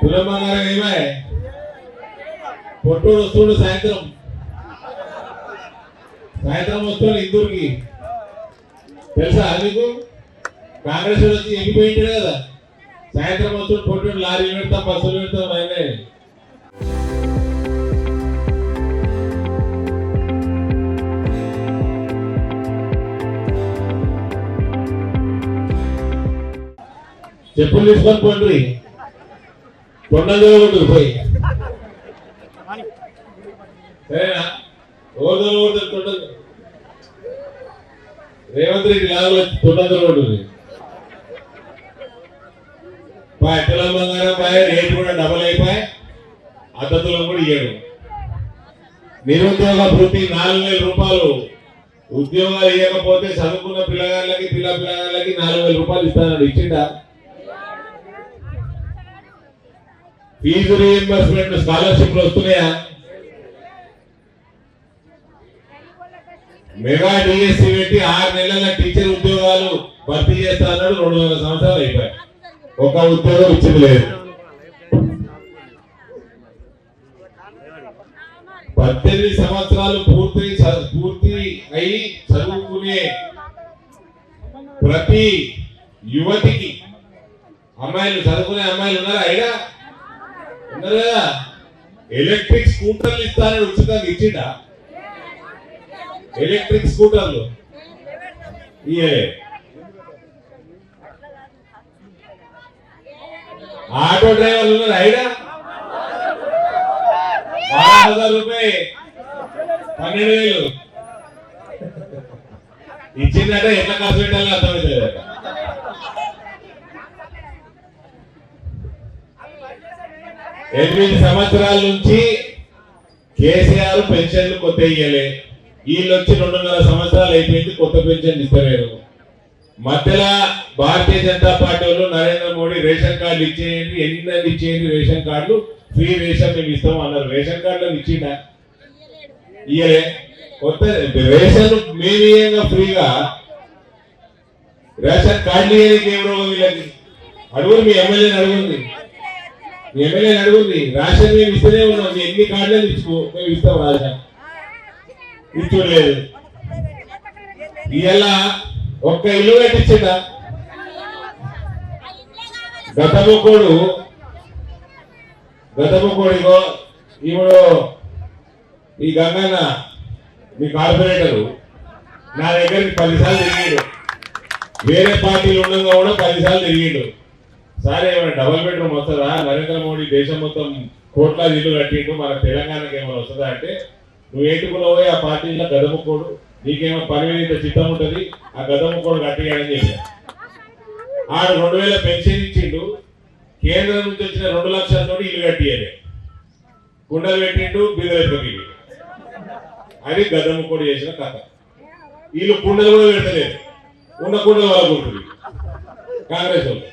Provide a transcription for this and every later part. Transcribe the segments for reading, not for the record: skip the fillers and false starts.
తులమంగారం ఏమే పొట్టోడు వస్తుడు సాయంత్రం వస్తుడు ఇందూరుకి తెలుసా మీకు? కాంగ్రెస్ వచ్చి ఎగిపోయింటాడు కదా, సాయంత్రం వస్తుడు పొట్టోడు లారీలు పెడతాం బస్సులు పెడతాం ఆయనే. చెప్పులు తీసుకొని పోండి, కొండలు పోయి సరేనా? ఓదలు తొండలు రేవంత్ రెడ్డి లాగా తొండలు ఉంటుంది. తెలంగాణ రేటు కూడా డబల్ అయిపోయి అద్దతులను కూడా ఇయ్యాడు. నిరుద్యోగ వృత్తి 4,000 రూపాయలు, ఉద్యోగాలు ఇవ్వకపోతే చదువుకున్న పిల్లగాళ్ళకి 4,000 రూపాయలు ఇస్తానన్నాడు. ఇచ్చిండా? ఫీజు రీఎంబర్స్మెంట్ స్కాలర్షిప్లు వస్తున్నాయా? మెగా డిఎస్సి పెట్టి 6 నెలల టీచర్ ఉద్యోగాలు భర్తీ చేస్తా అన్నాడు. 200 సంవత్సరాలు అయిపోయాయి, ఒక ఉద్యోగం ఇచ్చింది లేదు. 18 సంవత్సరాలు పూర్తి అయి చదువుకునే ప్రతి యువతికి, అమ్మాయిలు చదువుకునే అమ్మాయిలు ఉన్నారా? అయినా ఉన్నారు కదా. ఎలక్ట్రిక్ స్కూటర్లు ఇస్తానని ఉచితంగా ఇచ్చిండా? ఎలక్ట్రిక్ స్కూటర్లు ఆటో డ్రైవర్లు ఉన్నారు. అయినా 12,000 రూపాయలు 12,000 ఇచ్చిందట. ఎట్లా ఖర్చు పెట్టాలో అర్థమవుతుంది. 8 సంవత్సరాల నుంచి కేసీఆర్ పెన్షన్లు కొత్త ఇయ్యలే. వీళ్ళు వచ్చి 2.5 సంవత్సరాలు అయిపోయింది, కొత్త పెన్షన్ ఇస్తలేరు. మధ్యలో భారతీయ జనతా పార్టీ వాళ్ళు నరేంద్ర మోడీ రేషన్ కార్డులు ఇచ్చేయండి, ఎన్ని ఇచ్చేయండి రేషన్ కార్డులు, ఫ్రీ రేషన్ మేము ఇస్తాం అన్నారు. రేషన్ కార్డులను ఇచ్చిండా? ఇయ్యలే. కొత్త రేషన్ మేము ఫ్రీగా రేషన్ కార్డులు ఇయ్యడానికి ఏం రోగం వీళ్ళకి? అడుగురు, మీ ఎమ్మెల్యేని అడుగుంది, మీ ఎమ్మెల్యేని అడుగుంది. రేషన్ మేము ఇస్తూనే ఉన్నాం, ఎన్ని కార్డులను ఇచ్చుకో, మేము ఇస్తాం. రేషన్ ఇచ్చుకోలేదు. ఇలా ఒక్క ఇల్లు కట్టించిందా? గతముకోడు ఇప్పుడు ఈ గంగన్న మీ కార్పొరేటరు నా దగ్గరికి 10 సార్లు తిరిగాడు. వేరే పార్టీలు ఉండగా కూడా 10 సార్లు తిరిగాడు. సరే ఏమైనా డబుల్ బెడ్రూమ్ వస్తుందా? నరేంద్ర మోడీ దేశం మొత్తం కోట్లాది ఇల్లు కట్టిండు, మన తెలంగాణకి ఏమైనా వస్తుందా అంటే, నువ్వు ఏటుకున్నావో ఆ పార్టీలో గదముకోడు, నీకేమో పని మీద చిత్తం ఉంటుంది, ఆ గదముకోడు కట్టియాడని చెప్పాడు. ఆడు 2,000 పెన్షన్ ఇచ్చిండు. కేంద్రం నుంచి వచ్చిన 2 లక్షలతో ఇల్లు కట్టియాలి, కుండలు పెట్టిండు, బీదలకి. అది గదముకోడు చేసిన కథ. వీళ్ళు కుండలు కూడా పెడతలేదు, ఉన్న కుండలు వాళ్ళకు ఉంటుంది. కాంగ్రెస్ వాళ్ళు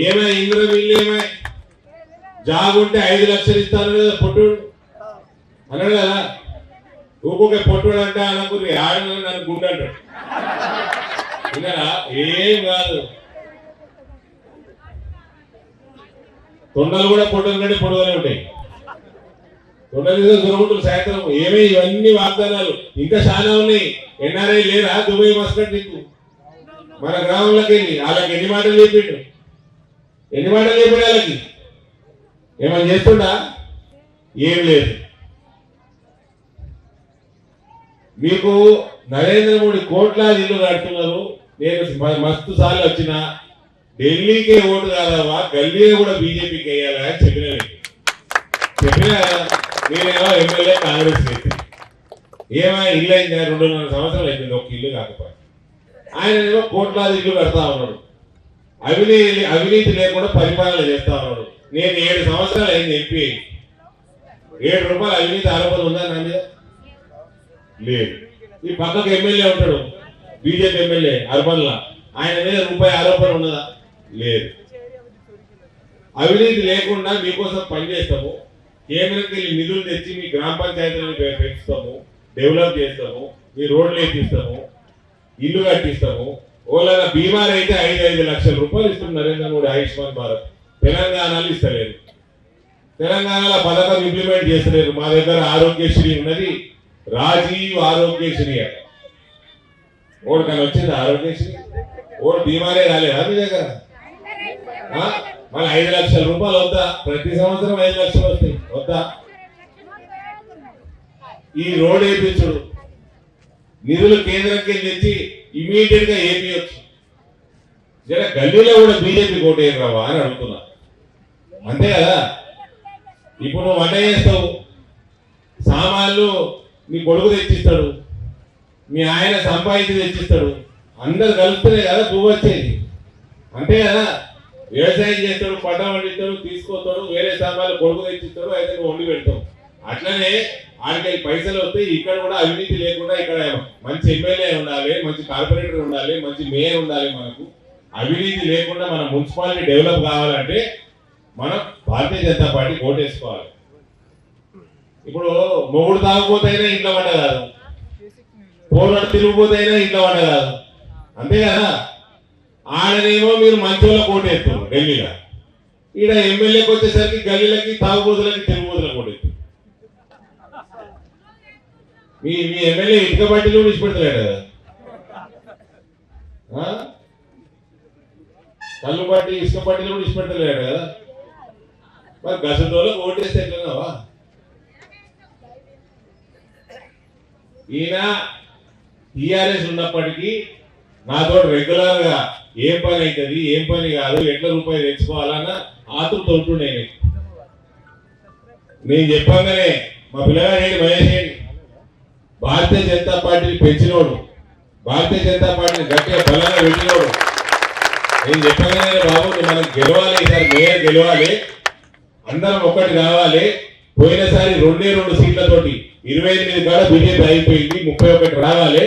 ఏమై ఇంద్ర వీళ్ళు ఏమై జాగుంటే 5 లక్షలు ఇస్తాను కదా పొట్టుడు అన్నాడు కదా. ఊకొక పొట్టుడు అంటే అనుకుని ఆడ నన్ను గుండె అంటాడు. విన్నారా? ఏం కాదు, తొండలు కూడా పొట్టులు కంటే పొడుగునే ఉంటాయి. తొండలు దొరుకుతుంది సాయంత్రం. ఏమీ ఇవన్నీ వాగ్దానాలు ఇంకా చాలా ఉన్నాయి. ఎన్ఆర్ఐ లేరా దుబాయ్ మస్కట్ నీకు? మన గ్రామంలోకి వెళ్ళి వాళ్ళకి ఎన్ని మాటలు చెప్పిండు, వాళ్ళకి ఏమైనా చేస్తుండా? ఏం లేదు. మీకు నరేంద్ర మోడీ కోట్లాది ఇల్లు కడుతున్నారు. నేను మస్తు సార్లు వచ్చిన ఢిల్లీకే ఓటు కాదవా, గల్లీ కూడా బీజేపీకి వేయాలా అని చెప్పినా నేనేమో ఎమ్మెల్యే కాంగ్రెస్ వ్యక్తి. ఏమో ఇల్లు అయింది 2.5 సంవత్సరాలు అయిపోయింది, ఒక ఇల్లు కాకపోతే. ఆయన ఏమో కోట్లాది ఇల్లు కడతా ఉన్నాడు, అవినీతి లేకుండా పరిపాలన చేస్తా ఉన్నాడు. నేను 7 సంవత్సరాలు అయింది ఎంపీ. 7 రూపాయలు అవినీతి ఆరోపణ ఉందా నా మీద? లేదు. ఈ పక్కకు ఎమ్మెల్యే ఉంటాడు, బీజేపీ ఎమ్మెల్యే అర్బన్లా, ఆయన మీద రూపాయి ఆరోపణ ఉన్నదా? లేదు. అవినీతి లేకుండా మీకోసం పనిచేస్తాము, కేంద్రంకి వెళ్ళి నిధులు తెచ్చి మీ గ్రామ పంచాయతీలను పెంచుతాము, డెవలప్ చేస్తాము, మీ రోడ్లు వేపిస్తాము, ఇల్లు కట్టిస్తాము. ఓలా బీమార్ అయితే 5 లక్షల రూపాయలు ఇస్తుంది నరేంద్ర మోడీ ఆయుష్మాన్ భారత్. తెలంగాణలో ఇస్తలేదు. తెలంగాణలో పథకం ఇంప్లిమెంట్ చేస్తలేరు. మా దగ్గర ఆరోగ్యశ్రీ ఉన్నది, రాజీవ్ ఆరోగ్యశ్రీ అట. ఓడు కానీ వచ్చింది ఆరోగ్యశ్రీ, ఓడు బీమారే రాలేదా మీ దగ్గర? మళ్ళీ 5 లక్షల రూపాయలు వద్దా? ప్రతి సంవత్సరం 5 లక్షలు వస్తాయి వద్దా? ఈ రోడ్ వేయించుడు, నిధులు కేంద్రంకి తెచ్చి ఇమీడియట్ గా ఏపీయొచ్చు. జర గల్లీలో కూడా బీజేపీ కోటేయం రావా అని అడుగుతున్నా. అంతే కదా. ఇప్పుడు నువ్వు వంట చేస్తావు, సామాన్లు నీ కొడుకు తెచ్చిస్తాడు, మీ ఆయన సంపాదించి తెచ్చిస్తాడు, అందరు కలుపుతూనే కదా పువ్వు వచ్చేది. అంతే కదా. వ్యవసాయం చేస్తాడు, పంట పండిస్తాడు, తీసుకొస్తాడు, వేరే సామాన్లు కొడుకు తెచ్చిస్తాడు, అయితే నువ్వు వండి పెడతావు. అట్లనే ఆడికి పైసలు వస్తే ఇక్కడ కూడా అవినీతి లేకుండా ఇక్కడ మంచి ఎమ్మెల్యే ఉండాలి, మంచి కార్పొరేటర్ ఉండాలి, మంచి మేయర్ ఉండాలి. మనకు అవినీతి లేకుండా మన మున్సిపాలిటీ డెవలప్ కావాలంటే మనం భారతీయ జనతా పార్టీ ఓటేసుకోవాలి. ఇప్పుడు మొగుడు తాగపోతైనా ఇంట్లో వంట కాదు, పోరాడు తిరిగిపోతైనా ఇంట్లో వంట కాదు. అంతే కదా. ఆడనేమో మీరు మంచోళ్ళ ఓటేస్తారు ఢిల్లీలో, ఈడ ఎమ్మెల్యేకి వచ్చేసరికి గల్లీలకి తాగుబోతులకి తిరుగుబోతులకు ఓటేస్తారు. మీ ఎమ్మెల్యే ఇటుక బట్టీలు కూడా ఇచ్చిపెడతలేడు కదా, కళ్ళు బట్టి ఇసుక బట్టీలు కూడా ఇచ్చిపెడతలేడు కదా. మరి గసంటోళ్ళకి ఓటేస్తే ఎట్లన్నావా? ఈయన టీఆర్ఎస్ ఉన్నప్పటికీ నాతో రెగ్యులర్ గా ఏం పని అవుతుంది, ఏం పని కాదు, ఎట్ల రూపాయలు తెచ్చుకోవాలన్న ఆతృత ఉంటుండే. నేను చెప్పగానే మా పిల్లగాడు మహేష్ ఏంటి భారతీయ జనతా పార్టీని పెంచినోడు, భారతీయ జనతా పార్టీని గట్టిగా బలంగా పెట్టినోడు. నేను చెప్పగానే బాబు మనం గెలవాలి, ఈసారి మేయర్ గెలవాలి, అందరం ఒక్కటి కావాలి. పోయినసారి 2 సీట్లతోటి 28 కాడ బీజేపీ అయిపోయింది, 31 రావాలి.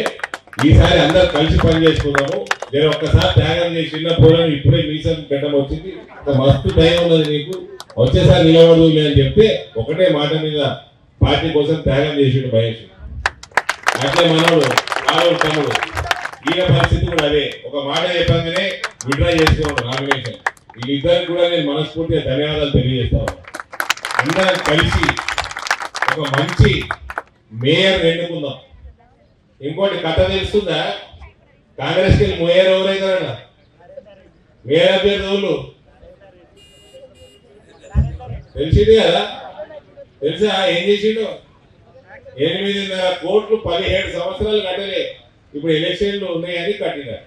ఈసారి అందరు కలిసి పనిచేసుకున్నాము. నేను ఒక్కసారి త్యాగం చేసి చిన్న పోరాడు, ఇప్పుడే మీసం గడ్డం వచ్చింది, మస్తు టైం ఉన్నది నీకు, వచ్చేసారి నిలబడదు అని చెప్తే ఒకటే మాట మీద పార్టీ కోసం త్యాగం చేసిండు మహేష్. అట్లే మనోడు రావుడు తమ్ముడు, ఈయన పరిస్థితి కూడా అదే. ఒక మాట చెప్పగానే విడ్రా చేసుకున్నాడు నామినేషన్. వీళ్ళిద్దరికి కూడా నేను మనస్ఫూర్తిగా ధన్యవాదాలు తెలియజేస్తాను. అందరం కలిసి ఒక మంచి మేయర్ ఎన్నుకుందాం. ఇంకోటి కథ తెలుస్తుందా? కాంగ్రెస్కి వెళ్ళి మేయర్ ఎవరైతారట? మేయర్ అభ్యర్థి ఎవరు తెలిసింది కదా. తెలుసా ఏం చేసిండు? 8.5 కోట్లు 17 సంవత్సరాలు కట్టలే. ఇప్పుడు ఎలక్షన్లు ఉన్నాయని కట్టినారు,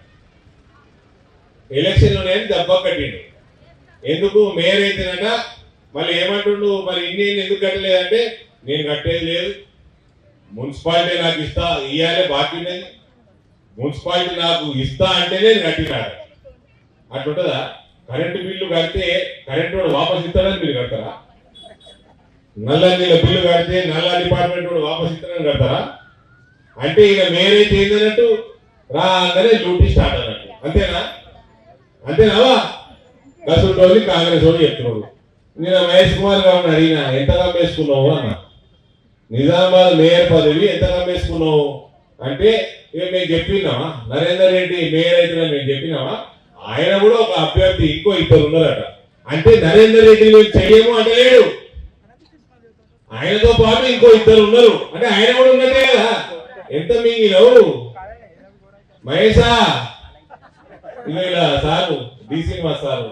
ఎలక్షన్లు ఉన్నాయని దెబ్బ కట్టిండు. ఎందుకు? మేయర్ అయితేనట. మళ్ళీ ఏమంటుండు, మరి ఇన్ని ఎందుకు కట్టలేదంటే నేను కట్టేది లేదు, మున్సిపాలిటీ నాకు ఇయ్యాలే బాకీ ఉన్నది, మున్సిపాలిటీ నాకు ఇస్తా అంటేనే నేను కట్టినాడు. అట్లుంటుందా? కరెంటు బిల్లు కడితే కరెంటు వాడు వాపస్ ఇస్తాడని మీరు కడతారా? నల్ల నీళ్ళ బిల్లు కడితే నల్ల డిపార్ట్మెంట్ వాడు వాపస్ ఇస్తాడని కడతారా? అంటే ఇక మేరే చేసినట్టు రాగానే డ్యూటీ స్టార్ట్ అన్నట్టు. అంతేనా? అంతేనావా? కసుంటోని కాంగ్రెస్ వాడు చెప్తున్నాడు. నేను మహేష్ కుమార్ గారిని అడిగినా, ఎంత కమ్మేసుకున్నావు అన్న. నిజామాబాద్ మేయర్ పదవి ఎంత కమ్మేసుకున్నావు అంటే మేము చెప్పినామా? నరేందర్ రెడ్డి మేయర్ అయితే మేము చెప్పినామా? ఆయన కూడా ఒక అభ్యర్థి, ఇంకో 2 ఉన్నారట. అంటే నరేందర్ రెడ్డి మేము చెయ్యము అంటే లేడు, ఆయనతో పాటు ఇంకో 2 ఉన్నారు. అంటే ఆయన కూడా ఉన్నట్టే కదా. ఎంత మింగినవు మహేషా? ఇలా సారు డీసీ మా సారు,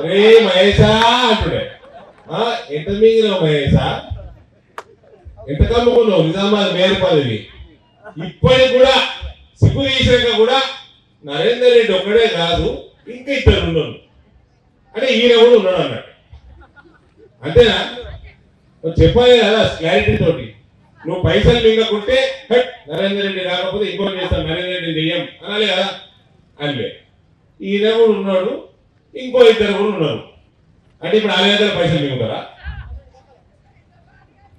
రే మహేషా అంటుడే, ఎంత మింగినవు మహేషా? ఎంత కమ్ముకున్నావు నిజామాబాద్ మేయర్ పదవి? ఇప్పటికి కూడా సిగ్గు తీసాక కూడా నరేందర్ రెడ్డి ఒక్కడే కాదు, ఇంకా 2 ఉన్నారు. అంటే ఈయన కూడా ఉన్నాడు అన్నట్టు. అంతేనా? చెప్పాలి కదా క్లారిటీ తోటి. నువ్వు పైసలు మింగకుంటే నరేందర్ రెడ్డి రాకపోతే ఇంకోటి చేస్తాను, నరేందర్ రెడ్డి చెయ్యం అనాలి కదా. అనిలే ఈయన కూడా ఉన్నాడు, ఇంకో 2 కూడా ఉన్నారు. అంటే ఇప్పుడు వాళ్ళ దగ్గర పైసలు మింగుతారా?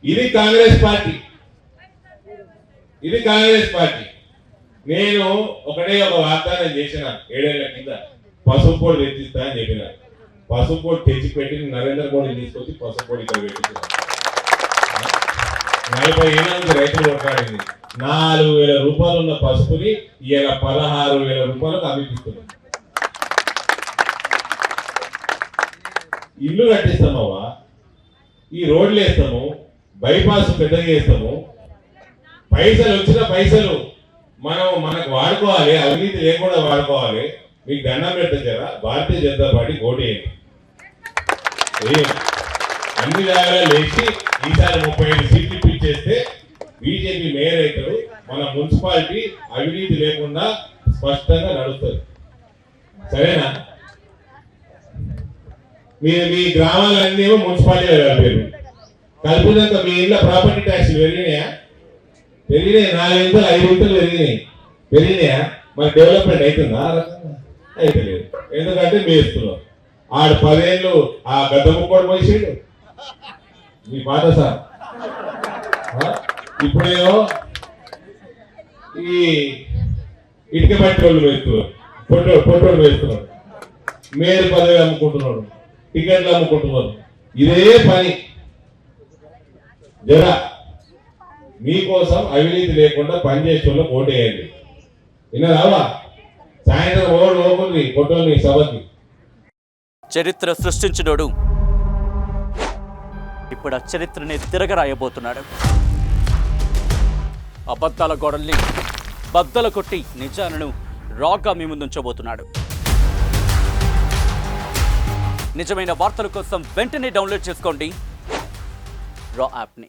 ఇది కాంగ్రెస్ పార్టీ, ఇది కాంగ్రెస్ పార్టీ. నేను ఒకటే ఒక వాగ్దానం చేసిన 7 ఏళ్ల కింద, పసుపు పొడి తెచ్చిస్తా అని చెప్పిన. పసుపు పొడి తెచ్చిపెట్టి నరేంద్ర మోడీ తీసుకొచ్చి పసుపు పొడి ఇక్కడ పెట్టించిన. 40 ఏళ్ళ నుంచి రైతులు కొట్లాడింది. 4,000 రూపాయలు ఉన్న పసుపుని ఇలా 16,000 రూపాయలకు అమ్మిపిస్తున్నాం. ఇల్లు కట్టిస్తామవ్వా, ఈ రోడ్లు వేస్తాము, బైపాస్ పెద్దగా చేస్తాము. పైసలు వచ్చిన పైసలు మనకు వాడుకోవాలి, అవినీతి లేకుండా వాడుకోవాలి. మీకు దండం పెడతాం కదా, భారతీయ జనతా పార్టీ ఓటేయండి. అన్ని జాగాలు లేచి ఈసారి 35 సీట్లు ఇప్పించేస్తే బీజేపీ మేయర్ అవుతారు. మన మున్సిపాలిటీ అవినీతి లేకుండా స్పష్టంగా నడుస్తుంది. సరేనా? మీరు మీ గ్రామాలన్నీ ఏమో మున్సిపాలిటీలో కలిపారు. కలిపినాక మీ ఇంట్లో ప్రాపర్టీ ట్యాక్స్ పెరిగినాయా? 4 ఇంతలు 5 ఇంతలు పెరిగినాయా? మరి డెవలప్మెంట్ అవుతుందా? అయితే లేదు. ఎందుకంటే మేస్తున్నాం. ఆడు 10 ఏళ్ళు ఆ గద్ద ముక్కోడు పోసేడు మీ పాత సార్. ఇప్పుడేమో ఈ ఇటుక పట్టి వాళ్ళు వేస్తున్నారు, పొట్టోళ్ళు వేస్తున్నారు, మేయర్ పదవి అమ్ముకుంటున్నాడు, టికెట్లు అమ్ముకుంటున్నారు. ఇదే పని. జర మీకోసం అవినీతి లేకుండా పనిచేసే వాళ్ళకి ఓటేయండి. విన్నారావా? సాయంత్రం ఓకుంది పొట్టోని సభకి. చరిత్ర సృష్టించినోడు ఇప్పుడు ఆ చరిత్రని తిరగరాయబోతున్నాడు. అబద్ధాల గోడల్ని బద్దలు కొట్టి నిజాలను రాగా మీ ముందుంచబోతున్నాడు. నిజమైన వార్తల కోసం వెంటనే డౌన్లోడ్ చేసుకోండి రా యాప్ని.